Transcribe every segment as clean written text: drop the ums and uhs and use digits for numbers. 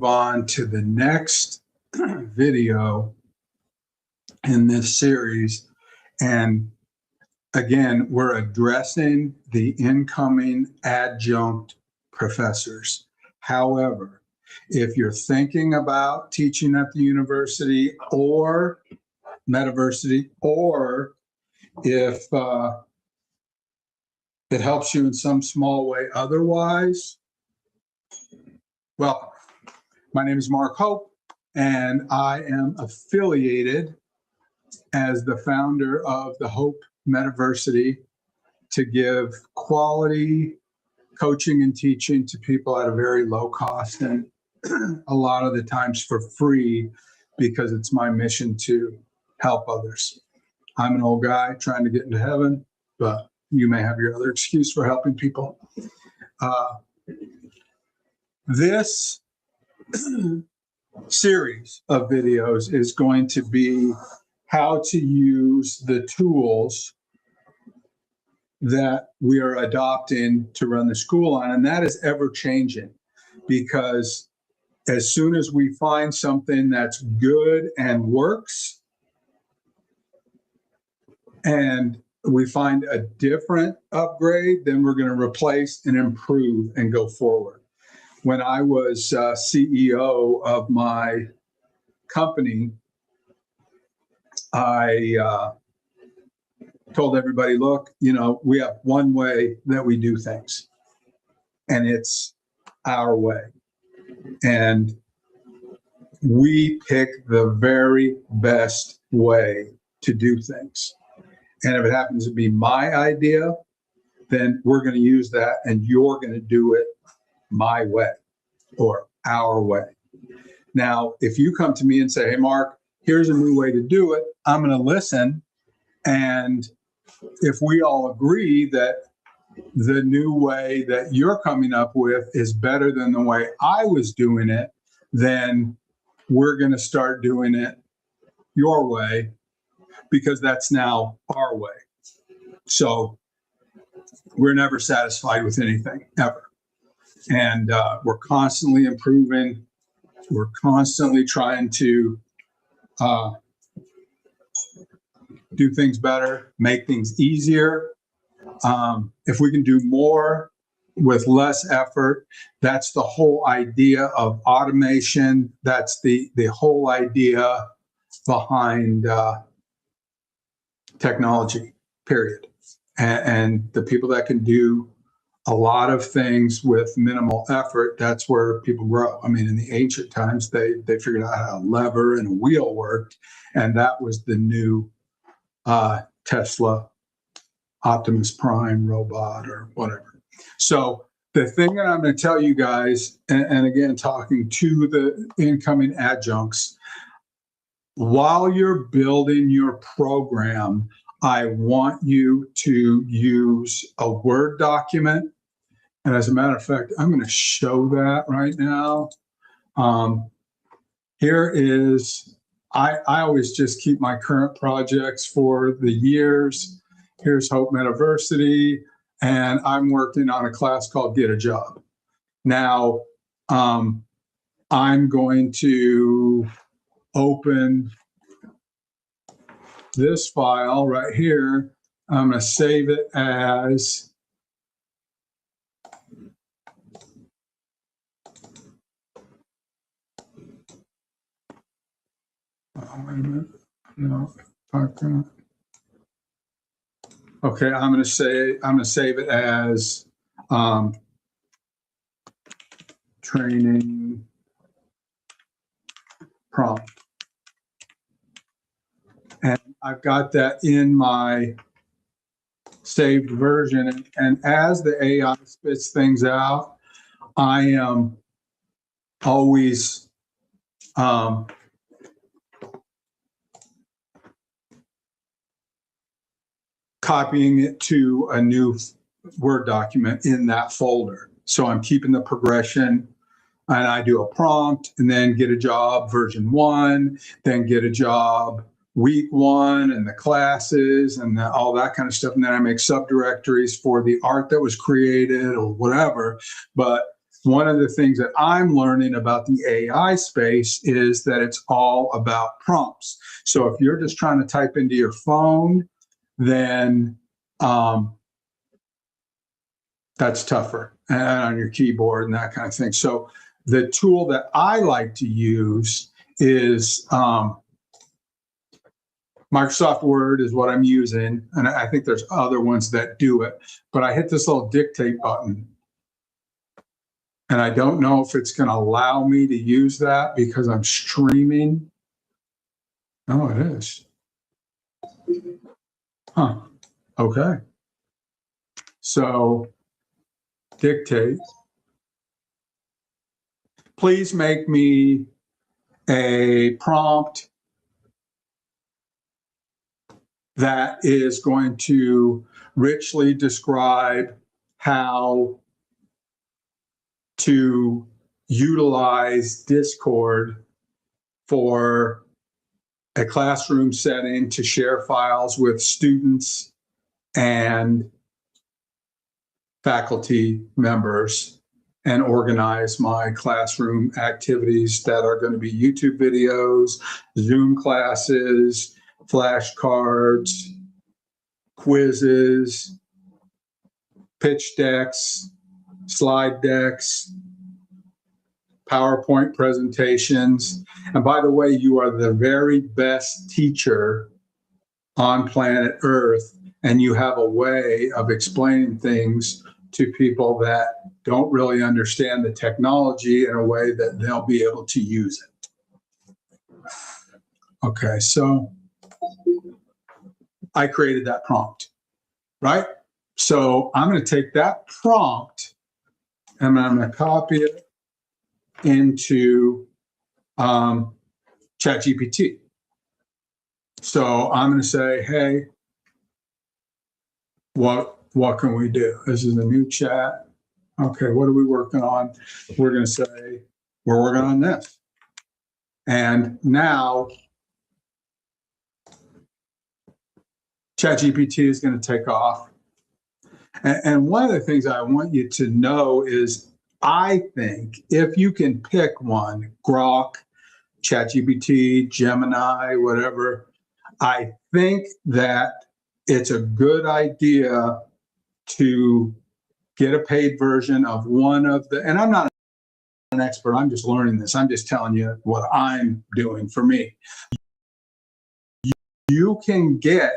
move on to the next video in this series. And again, we're addressing the incoming adjunct professors. However, if you're thinking about teaching at the university or Metversity, or if it helps you in some small way otherwise, welcome. My name is Mark Hope, and I am affiliated as the founder of the Hope Metversity to give quality coaching and teaching to people at a very low cost, and a lot of the times for free, because it's my mission to help others. I'm an old guy trying to get into heaven, but you may have your other excuse for helping people. This series of videos is going to be how to use the tools that we are adopting to run the school on. And that is ever changing, because as soon as we find something that's good and works, and we find a different upgrade, then we're going to replace and improve and go forward. When I was CEO of my company, I told everybody, look, we have one way that we do things, and it's our way. And we pick the very best way to do things. And if it happens to be my idea, then we're going to use that, and you're going to do it my way or our way. Now, if you come to me and say, hey, Mark, here's a new way to do it, I'm going to listen. And if we all agree that the new way that you're coming up with is better than the way I was doing it, then we're going to start doing it your way, because that's now our way. So we're never satisfied with anything, ever. And we're constantly improving. We're constantly trying to do things better, make things easier. If we can do more with less effort, that's the whole idea of automation. That's the whole idea behind technology, period. And the people that can do a lot of things with minimal effort, that's where people grow. I mean, in the ancient times, they figured out how a lever and a wheel worked, and that was the new Tesla Optimus Prime robot or whatever. So the thing that I'm going to tell you guys, and again, talking to the incoming adjuncts, while you're building your program, I want you to use a Word document. And as a matter of fact, I'm going to show that right now. Here is, I always just keep my current projects for the years. Here's Hope Metversity, and I'm working on a class called Get a Job. Now, I'm going to open this file right here. I'm going to save it as wait a minute. No, okay, I'm going to save it as training prompt. And I've got that in my saved version. And as the AI spits things out, I am always copying it to a new Word document in that folder. So I'm keeping the progression, and I do a prompt, and then Get a Job version 1, then Get a Job week 1, and the classes and all that kind of stuff. And then I make subdirectories for the art that was created or whatever. But one of the things that I'm learning about the AI space is that it's all about prompts. So if you're just trying to type into your phone, then that's tougher, and on your keyboard and that kind of thing. So the tool that I like to use is Microsoft Word is what I'm using, and I think there's other ones that do it, but I hit this little dictate button, and I don't know if it's going to allow me to use that because I'm streaming. Oh, it is. Huh. Okay. So dictate. Please make me a prompt that is going to richly describe how to utilize Discord for a classroom setting to share files with students and faculty members and organize my classroom activities that are going to be YouTube videos, Zoom classes, flashcards, quizzes, pitch decks, slide decks, PowerPoint presentations. And by the way, you are the very best teacher on planet Earth, and you have a way of explaining things to people that don't really understand the technology in a way that they'll be able to use it. Okay, so I created that prompt, right? So I'm going to take that prompt and I'm going to copy it into ChatGPT. So I'm going to say, hey, what can we do? This is a new chat. Okay, what are we working on? We're going to say, we're working on this. And now ChatGPT is going to take off. And one of the things I want you to know is, I think if you can pick one, Grok, ChatGPT, Gemini, whatever, I think that it's a good idea to get a paid version of one of the, and I'm not an expert, I'm just learning this. I'm just telling you what I'm doing for me. You can get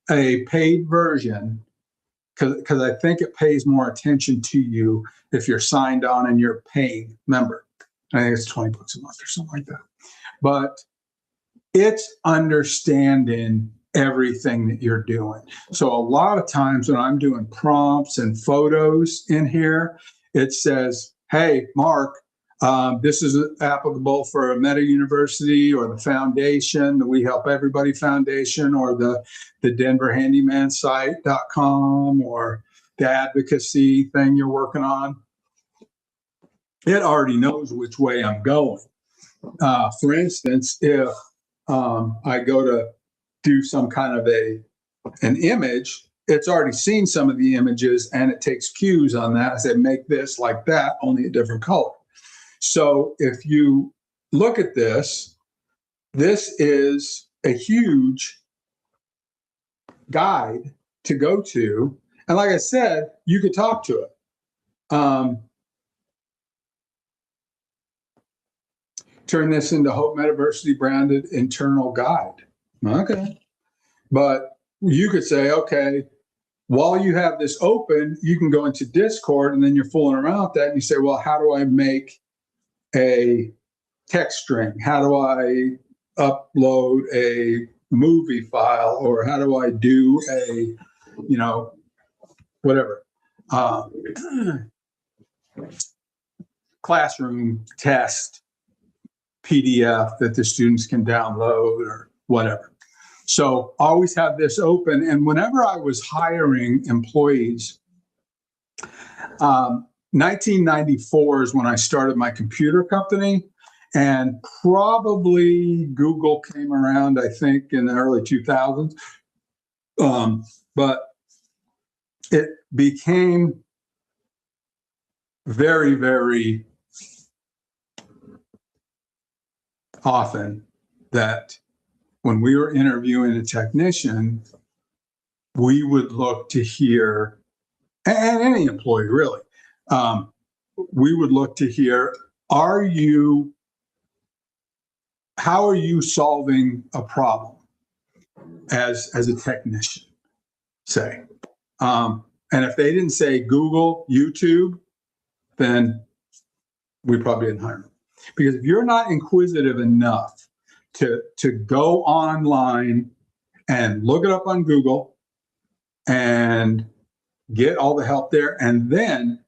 a paid version because I think it pays more attention to you if you're signed on and you're a paying member. I think it's $20 a month or something like that. But it's understanding everything that you're doing. So a lot of times when I'm doing prompts and photos in here, it says, hey, Mark, this is applicable for a Meta University or the foundation, the We Help Everybody Foundation, or the DenverHandymanSite.com, or the advocacy thing you're working on. It already knows which way I'm going. For instance, if I go to do some kind of an image, it's already seen some of the images and it takes cues on that. I say, make this like that, only a different color. So if you look at this, this is a huge guide to go to. And like I said, you could talk to it. Turn this into Hope Metversity branded internal guide. Okay. But you could say, okay, while you have this open, you can go into Discord and then you're fooling around with that. And you say, well, how do I make a text string? How do I upload a movie file? Or how do I do a, whatever, classroom test PDF that the students can download or whatever. So always have this open. And whenever I was hiring employees, 1994 is when I started my computer company, and probably Google came around, I think, in the early 2000s. But it became very, very often that when we were interviewing a technician, we would look to hear, and any employee really, we would look to hear, how are you solving a problem as a technician, say? And if they didn't say Google, YouTube, then we probably didn't hire them. Because if you're not inquisitive enough to go online and look it up on Google and get all the help there, and then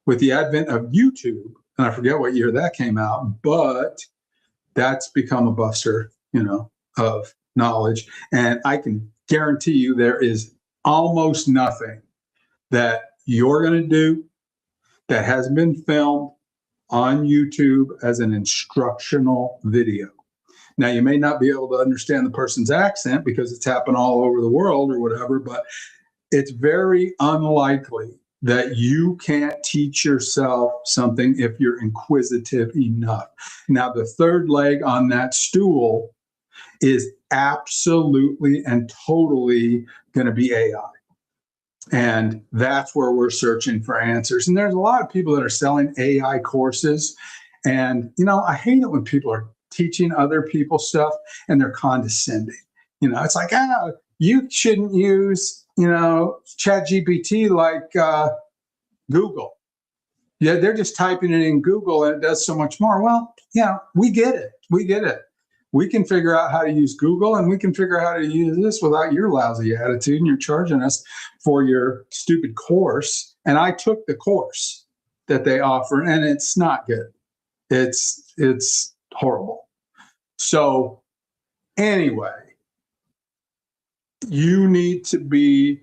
with the advent of YouTube, and I forget what year that came out, but that's become a buster, of knowledge. And I can guarantee you there is almost nothing that you're going to do that hasn't been filmed on YouTube as an instructional video. Now, you may not be able to understand the person's accent because it's happened all over the world or whatever, but it's very unlikely that you can't teach yourself something if you're inquisitive enough. Now, the third leg on that stool is absolutely and totally going to be AI. And that's where we're searching for answers. And there's a lot of people that are selling AI courses. And, I hate it when people are teaching other people stuff and they're condescending. It's like, you shouldn't use, ChatGPT like Google. Yeah, they're just typing it in Google and it does so much more. Well, we get it. We get it. We can figure out how to use Google, and we can figure out how to use this without your lousy attitude, and you're charging us for your stupid course. And I took the course that they offer, and it's not good. It's horrible. So anyway, you need to be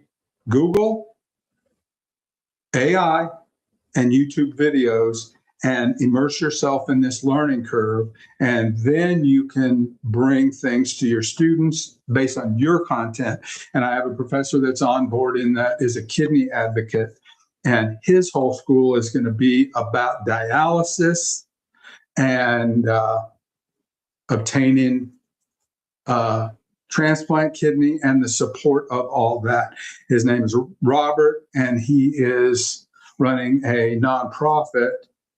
Google, AI, and YouTube videos and immerse yourself in this learning curve. And then you can bring things to your students based on your content. And I have a professor that's on board in that is a kidney advocate. And his whole school is going to be about dialysis and obtaining transplant kidney and the support of all that. His name is Robert, and he is running a nonprofit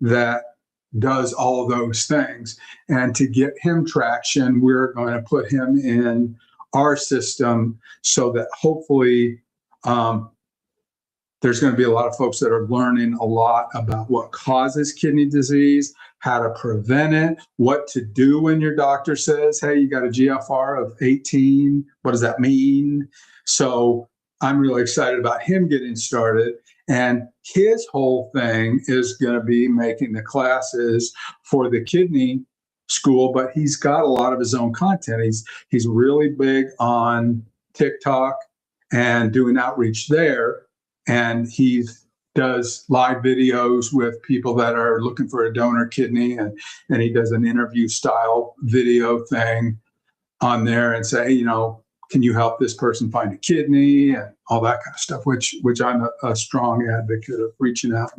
that does all those things. And to get him traction, we're going to put him in our system so that hopefully there's going to be a lot of folks that are learning a lot about what causes kidney disease, how to prevent it, what to do when your doctor says, hey, you got a GFR of 18. What does that mean? So I'm really excited about him getting started. And his whole thing is going to be making the classes for the kidney school, but he's got a lot of his own content. He's really big on TikTok and doing outreach there. And he does live videos with people that are looking for a donor kidney, and he does an interview style video thing on there and say, hey, can you help this person find a kidney and all that kind of stuff, which I'm a strong advocate of reaching out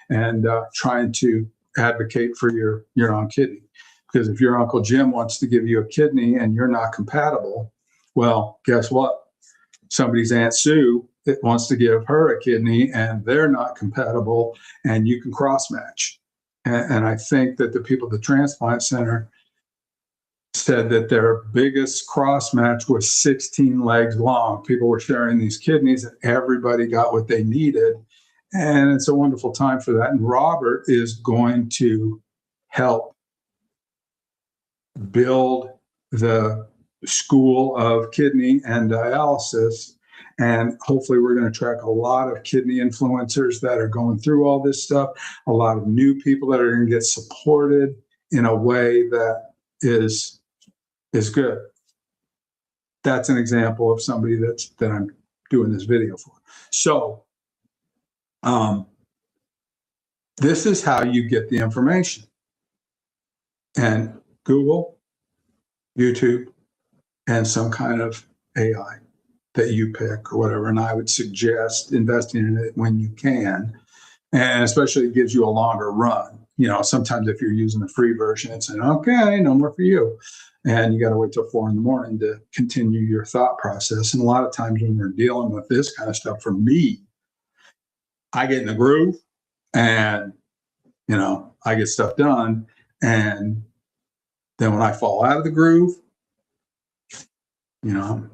and trying to advocate for your own kidney. Because if your Uncle Jim wants to give you a kidney and you're not compatible, well, guess what? Somebody's Aunt Sue that wants to give her a kidney and they're not compatible, and you can cross match. And I think that the people at the transplant center said that their biggest cross match was 16 legs long. People were sharing these kidneys and everybody got what they needed. And it's a wonderful time for that. And Robert is going to help build the school of kidney and dialysis. And hopefully we're going to track a lot of kidney influencers that are going through all this stuff, a lot of new people that are going to get supported in a way that is good. That's an example of somebody that I'm doing this video for. So this is how you get the information. And Google, YouTube, and some kind of AI that you pick or whatever. And I would suggest investing in it when you can. And especially it gives you a longer run. You know, sometimes if you're using the free version, it's saying, okay, no more for you. And you got to wait till 4 a.m. to continue your thought process. And a lot of times when we're dealing with this kind of stuff, for me, I get in the groove and, you know, I get stuff done. And then when I fall out of the groove, you know,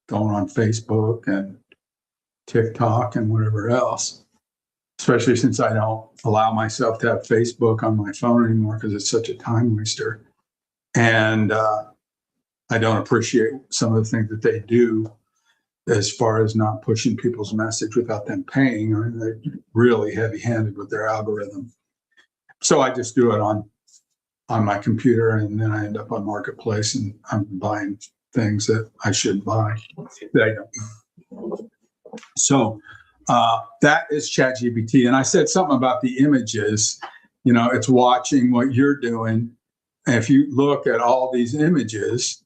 going on Facebook and TikTok and whatever else, especially since I don't allow myself to have Facebook on my phone anymore because it's such a time waster. And I don't appreciate some of the things that they do as far as not pushing people's message without them paying. I mean, they're really heavy-handed with their algorithm. So I just do it on my computer, and then I end up on Marketplace, and I'm buying things that I shouldn't buy that I don't. So that is ChatGPT. And I said something about the images. You know, it's watching what you're doing. And if you look at all these images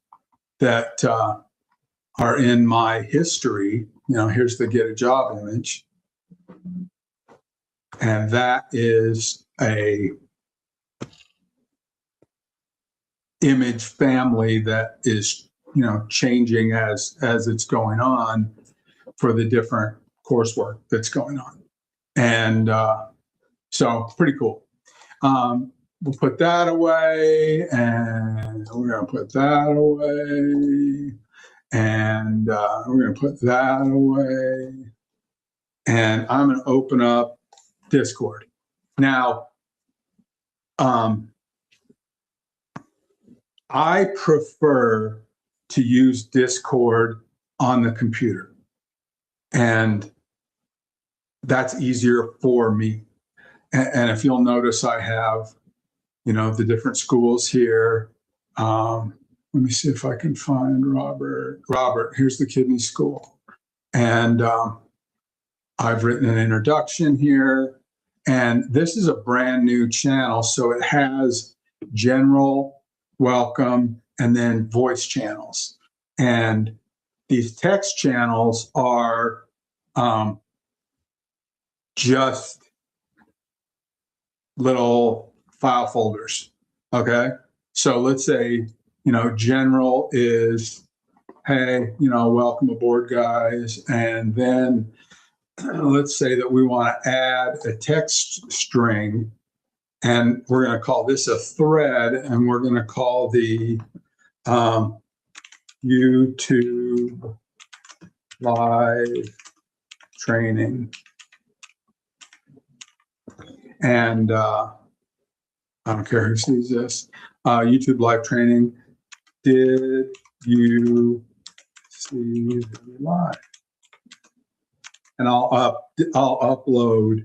that are in my history, you know, here's the get a job image. And that is a image family that is, you know, changing as it's going on for the different coursework that's going on. And so pretty cool. We'll put that away, and we're going to put that away, and we're going to put that away. And I'm going to open up Discord. Now, I prefer to use Discord on the computer, and that's easier for me. And if you'll notice, I have, you know, the different schools here. Let me see if I can find Robert. Robert, here's the kidney school. And I've written an introduction here. And this is a brand new channel. So it has general, welcome, and then voice channels. And these text channels are just little file folders. Okay. So let's say, you know, general is, hey, you know, welcome aboard, guys. And then let's say that we want to add a text string, and we're going to call this a thread, and we're going to call the YouTube live training. And I don't care who sees this. YouTube live training. Did you see the live? And I'll upload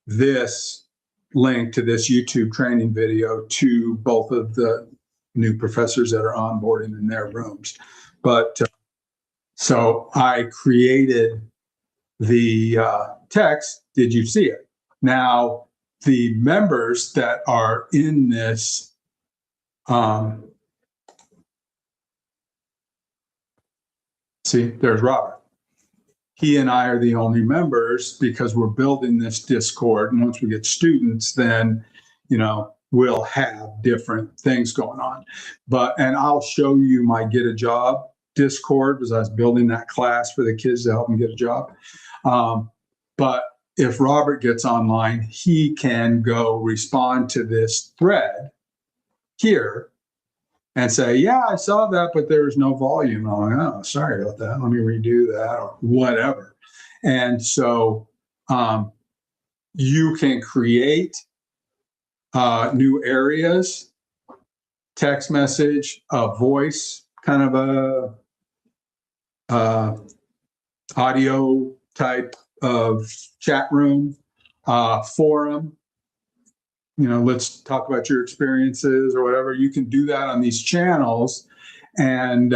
this link to this YouTube training video to both of the new professors that are onboarding in their rooms. But so I created the text. Did you see it? Now, the members that are in this see, there's Robert. He and I are the only members because we're building this Discord. And once we get students, then, you know, we'll have different things going on. And I'll show you my Get a Job Discord, because I was building that class for the kids to help them get a job. But if Robert gets online, he can go respond to this thread here and say, yeah, I saw that, but there was no volume. I'm like, oh, sorry about that. Let me redo that or whatever. And so you can create new areas, text message, a voice, kind of a audio type of chat room, forum. You know, let's talk about your experiences or whatever. You can do that on these channels. And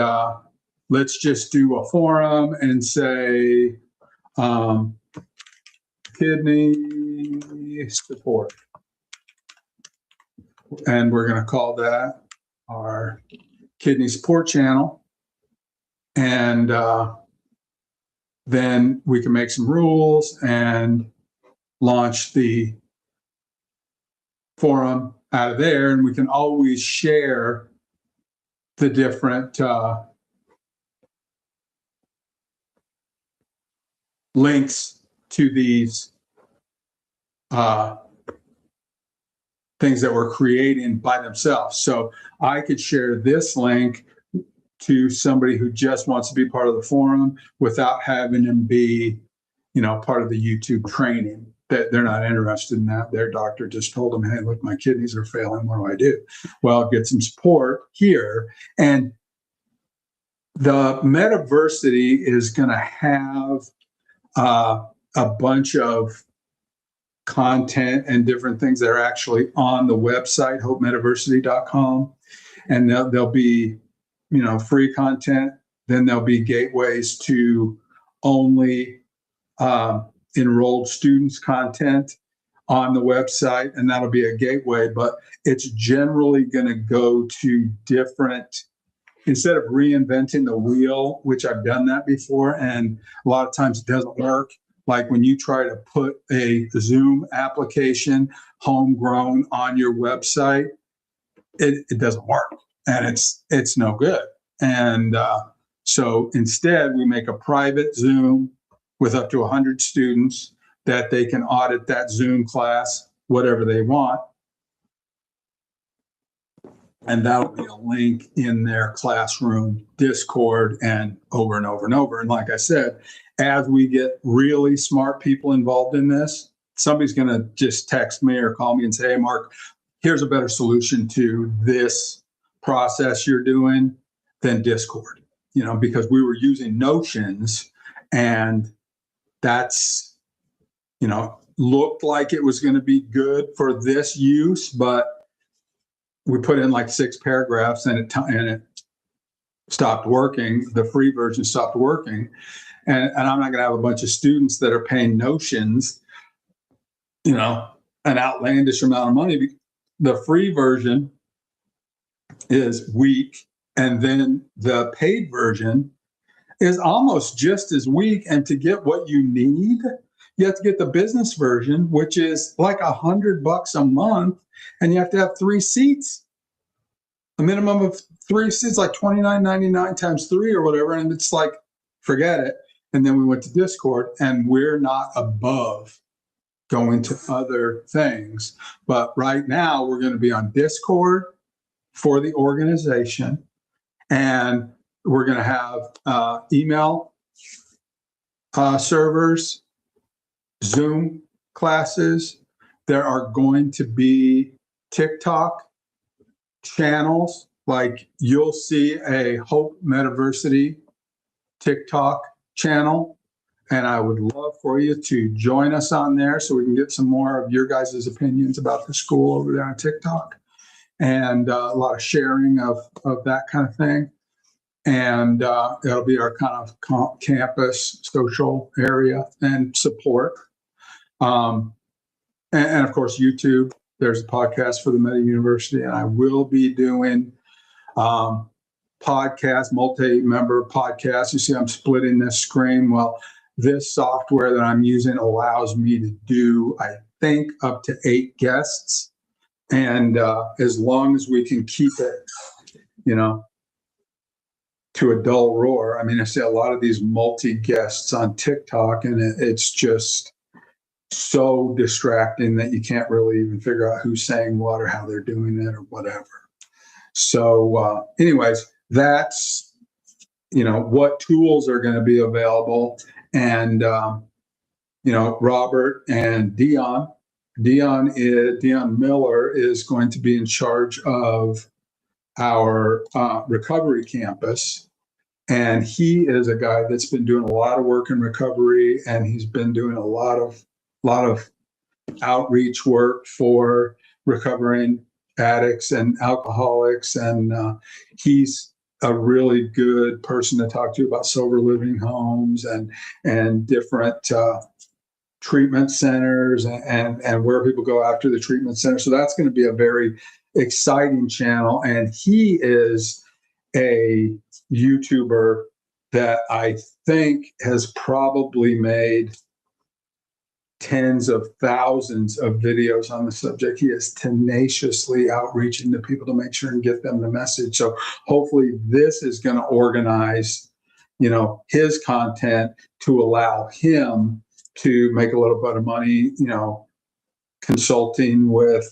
let's just do a forum and say kidney support. And we're going to call that our kidney support channel. And then we can make some rules, and launch the forum out of there, and we can always share the different links to these things that we're creating by themselves. So I could share this link to somebody who just wants to be part of the forum without having them be, part of the YouTube training. That they're not interested in that. Their doctor just told them, hey, look, my kidneys are failing. What do I do? Well, get some support here. And the Metversity is going to have a bunch of content and different things that are actually on the website, hopemetaversity.com. And there'll be, free content. Then there'll be gateways to only enrolled students content on the website, and that'll be a gateway, but it's generally going to go to different, instead of reinventing the wheel, which I've done that before, and a lot of times it doesn't work. Like when you try to put a Zoom application homegrown on your website, it doesn't work, and it's no good. And so instead, we make a private Zoom with up to 100 students that they can audit that Zoom class, whatever they want. And that'll be a link in their classroom Discord and over and over and over. And like I said, as we get really smart people involved in this, somebody's going to just text me or call me and say, hey, Mark, here's a better solution to this process you're doing than Discord, because we were using Notions, and that's, looked like it was going to be good for this use, but we put in like 6 paragraphs and it stopped working. The free version stopped working. And I'm not going to have a bunch of students that are paying Notions, an outlandish amount of money. The free version is weak, and then the paid version is almost just as weak. And to get what you need, you have to get the business version, which is like $100 a month, and you have to have 3 seats, a minimum of 3 seats, like $29.99 times 3 or whatever. And it's like, forget it. And then we went to Discord, and we're not above going to other things. But right now we're going to be on Discord for the organization, and we're going to have email servers, Zoom classes. There are going to be TikTok channels. Like you'll see a Hope Metversity TikTok channel, and I would love for you to join us on there so we can get some more of your guys' opinions about the school over there on TikTok, and a lot of sharing of that kind of thing. And it'll be our kind of campus social area and support. And of course, YouTube, there's a podcast for the Meta University, and I will be doing podcasts, multi-member podcasts. You see, I'm splitting this screen. Well, this software that I'm using allows me to do, I think, up to 8 guests. And as long as we can keep it, to a dull roar. I mean, I see a lot of these multi-guests on TikTok, and it's just so distracting that you can't really even figure out who's saying what or how they're doing it or whatever. So anyways, that's, what tools are going to be available. And, Robert and Dion Miller is going to be in charge of our recovery campus. And he is a guy that's been doing a lot of work in recovery, and he's been doing a lot of outreach work for recovering addicts and alcoholics. And he's a really good person to talk to about sober living homes and different treatment centers and where people go after the treatment center. So that's going to be a very exciting channel. And he is a YouTuber that I think has probably made tens of thousands of videos on the subject. He is tenaciously outreaching to people to make sure and get them the message. So hopefully this is going to organize, his content to allow him to make a little bit of money, consulting with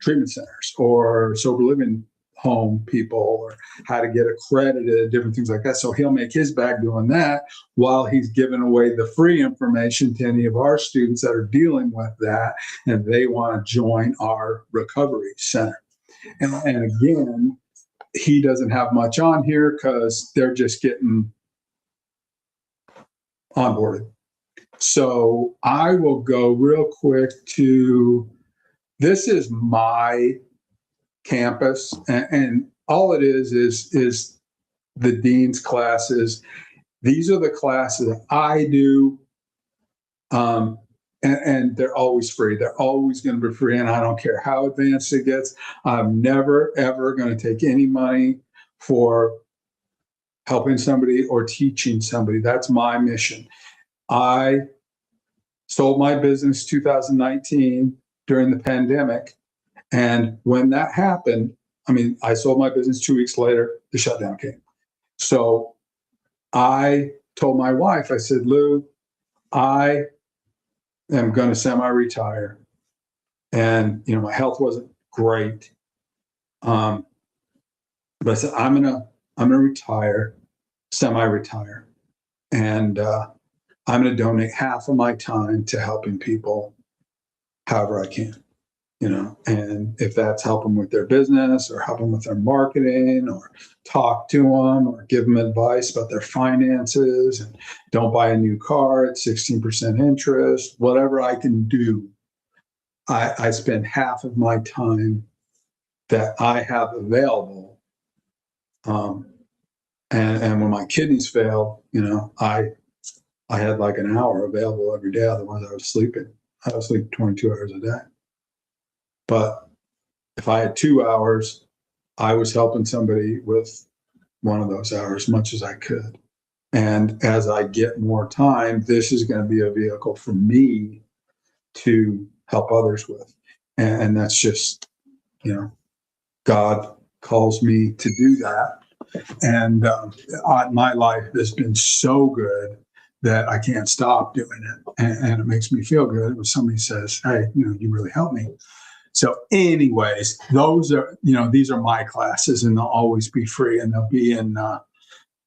treatment centers or sober living home people, or how to get accredited, different things like that. So he'll make his bag doing that while he's giving away the free information to any of our students that are dealing with that and they want to join our recovery center. And again, he doesn't have much on here because they're just getting onboarded. So I will go real quick to, this is my campus, and all it is the dean's classes. These are the classes that I do, and they're always free. They're always going to be free, and I don't care how advanced it gets. I'm never, ever going to take any money for helping somebody or teaching somebody. That's my mission. I sold my business 2019 during the pandemic. And when that happened, I sold my business 2 weeks later, the shutdown came. So I told my wife, I said, Lou, I am going to semi-retire. And, my health wasn't great. But I said, I'm going to retire, semi-retire. And I'm going to donate half of my time to helping people however I can. And if that's help them with their business or help them with their marketing or talk to them or give them advice about their finances and don't buy a new car at 16% interest, whatever I can do, I spend half of my time that I have available. And when my kidneys failed, I had like an hour available every day. Otherwise I was sleeping. I was sleeping 22 hours a day. But if I had 2 hours, I was helping somebody with one of those hours as much as I could. And as I get more time, this is going to be a vehicle for me to help others with. And that's just, God calls me to do that. And my life has been so good that I can't stop doing it. And it makes me feel good when somebody says, hey, you really helped me. So anyways, those are, these are my classes, and they'll always be free, and they'll be in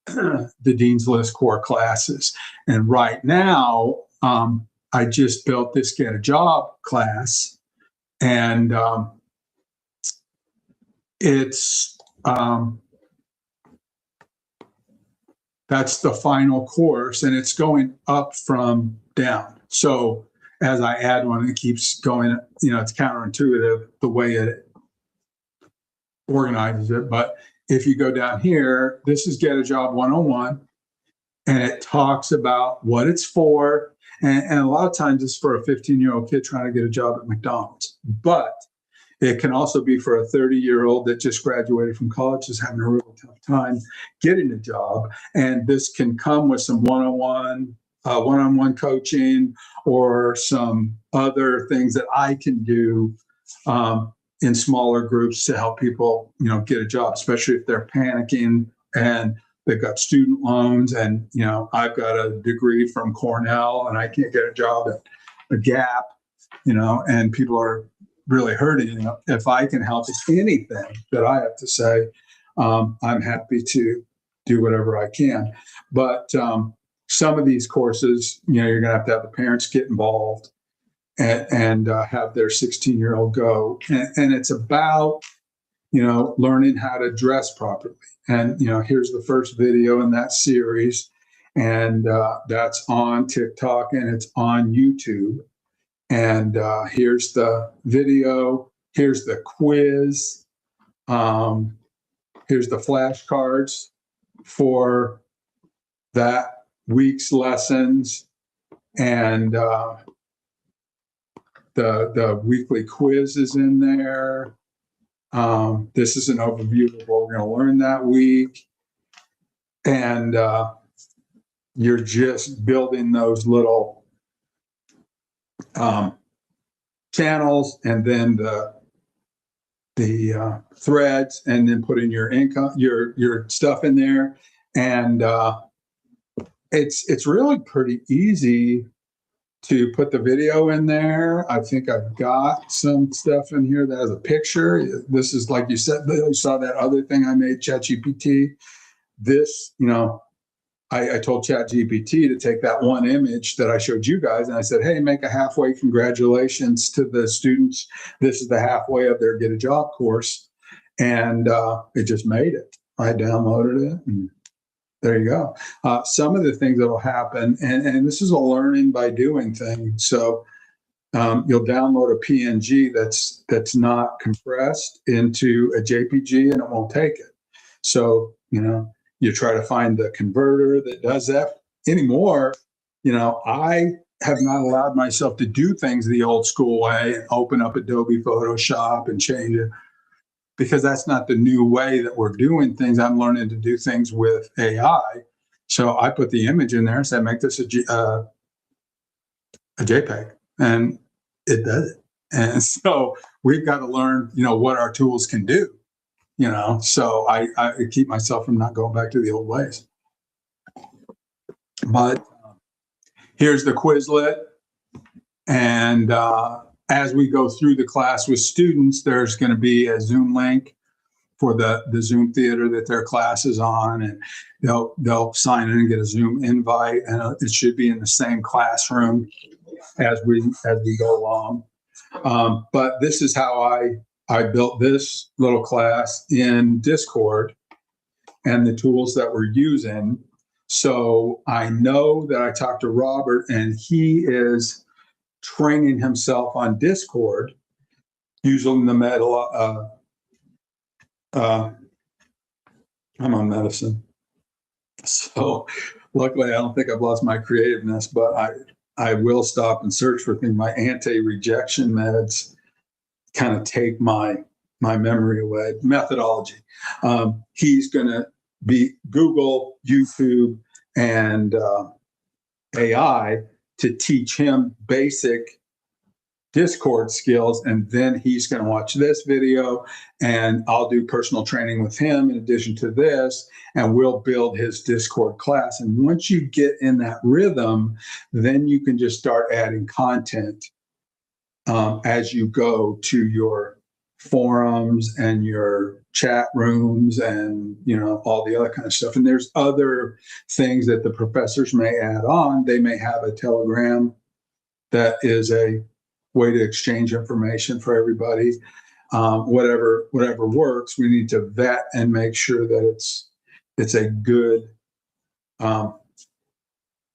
the Dean's List core classes. And right now, I just built this Get a Job class, and it's that's the final course, and it's going up from down. So as I add one, it keeps going, it's counterintuitive the way it organizes it. But if you go down here, this is Get a Job 101, and it talks about what it's for. And a lot of times it's for a 15-year-old kid trying to get a job at McDonald's. But it can also be for a 30-year-old that just graduated from college, is having a really tough time getting a job. And this can come with some one-on-one coaching or some other things that I can do in smaller groups to help people, get a job, especially if they're panicking and they've got student loans. And, I've got a degree from Cornell and I can't get a job at a Gap, and people are really hurting. If I can help with anything that I have to say, I'm happy to do whatever I can. But some of these courses, you're going to have the parents get involved and have their 16-year-old go. And it's about, learning how to dress properly. And, here's the first video in that series. And that's on TikTok and it's on YouTube. And here's the video. Here's the quiz. Here's the flashcards for that week's lessons, and the weekly quiz is in there. This is an overview of what we're going to learn that week. And you're just building those little channels, and then the threads, and then put in your income, your stuff in there. And it's really pretty easy to put the video in there. I think I've got some stuff in here that has a picture. This is, like you said, you saw that other thing I made, ChatGPT. This, I told ChatGPT to take that one image that I showed you guys, and I said, hey, make a halfway congratulations to the students. This is the halfway of their Get a Job course. And it just made it. I downloaded it, and there you go. Some of the things that will happen, and this is a learning by doing thing. So you'll download a PNG that's not compressed into a JPG, and it won't take it. So, you try to find the converter that does that. Anymore, I have not allowed myself to do things the old school way and open up Adobe Photoshop and change it, because that's not the new way that we're doing things. I'm learning to do things with AI. So I put the image in there and said, make this a JPEG, and it does it. And so we've got to learn, what our tools can do. So I keep myself from not going back to the old ways. But here's the Quizlet. And as we go through the class with students, there's going to be a Zoom link for the Zoom theater that their class is on. And they'll sign in and get a Zoom invite. And it should be in the same classroom as we go along. But this is how I built this little class in Discord and the tools that we're using. So I know that I talked to Robert, and he is training himself on Discord using the I'm on medicine. So luckily, I don't think I've lost my creativeness, but I will stop and search for things. My anti-rejection meds kind of take my memory away. Methodology. He's going to be Google, YouTube, and AI to teach him basic Discord skills. And then he's going to watch this video, and I'll do personal training with him in addition to this, and we'll build his Discord class. And once you get in that rhythm, then you can just start adding content as you go to your forums and your chat rooms and all the other kind of stuff. And there's other things that the professors may add on. They may have a Telegram that is a way to exchange information for everybody. Whatever works, we need to vet and make sure that it's a good,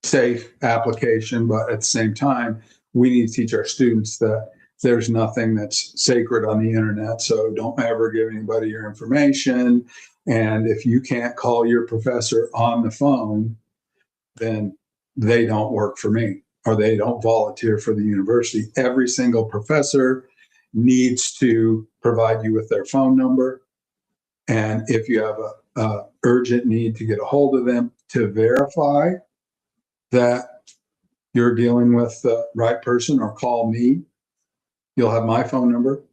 safe application. But at the same time, we need to teach our students that there's nothing that's sacred on the internet. So don't ever give anybody your information. And if you can't call your professor on the phone, then they don't work for me, or they don't volunteer for the university. Every single professor needs to provide you with their phone number. And if you have a urgent need to get a hold of them to verify that you're dealing with the right person, or call me, you'll have my phone number.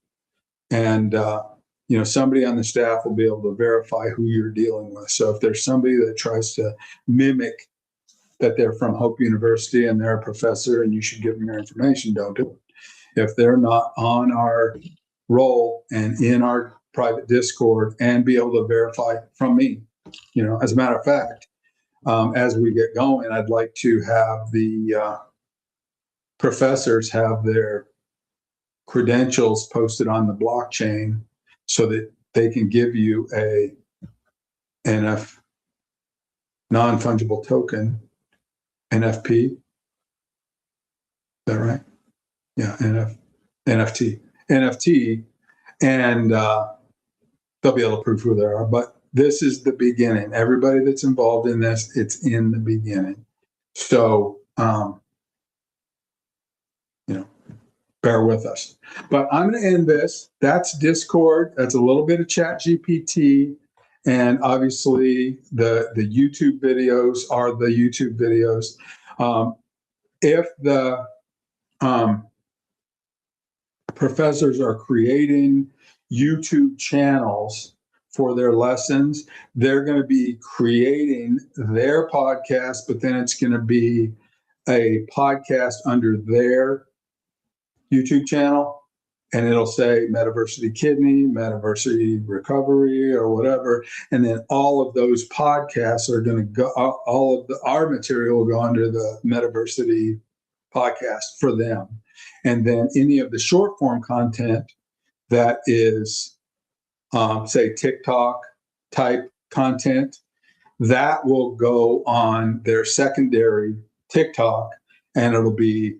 And, somebody on the staff will be able to verify who you're dealing with. So if there's somebody that tries to mimic that they're from Hope University and they're a professor and you should give them your information, don't do it. If they're not on our roll and in our private Discord and be able to verify from me, as a matter of fact, as we get going, I'd like to have the professors have their credentials posted on the blockchain so that they can give you a non-fungible token, NFP. Is that right? Yeah, NFT, and they'll be able to prove who they are. But this is the beginning. Everybody that's involved in this, it's in the beginning. So, bear with us. But I'm going to end this. That's Discord. That's a little bit of ChatGPT. And obviously, the YouTube videos are the YouTube videos. If the professors are creating YouTube channels for their lessons. They're going to be creating their podcast, but then it's going to be a podcast under their YouTube channel, and it'll say Metversity Kidney, Metversity Recovery, or whatever. And then all of those podcasts are going to go, all of our material will go under the Metversity podcast for them. And then any of the short form content that is, say, TikTok type content, that will go on their secondary TikTok, and it'll be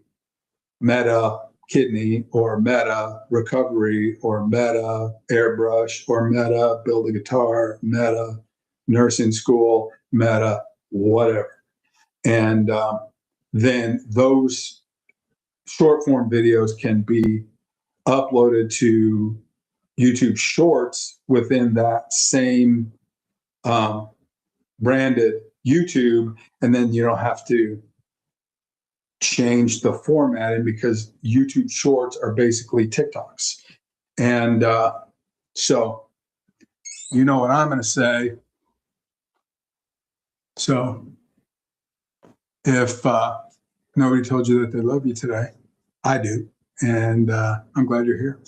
Meta Kidney or Meta Recovery or Meta Airbrush or Meta Build a Guitar, Meta Nursing School, Meta whatever. And then those short form videos can be uploaded to YouTube Shorts within that same branded YouTube, and then you don't have to change the formatting because YouTube Shorts are basically TikToks. And so you know what I'm going to say. So if nobody told you that they love you today, I do. And I'm glad you're here.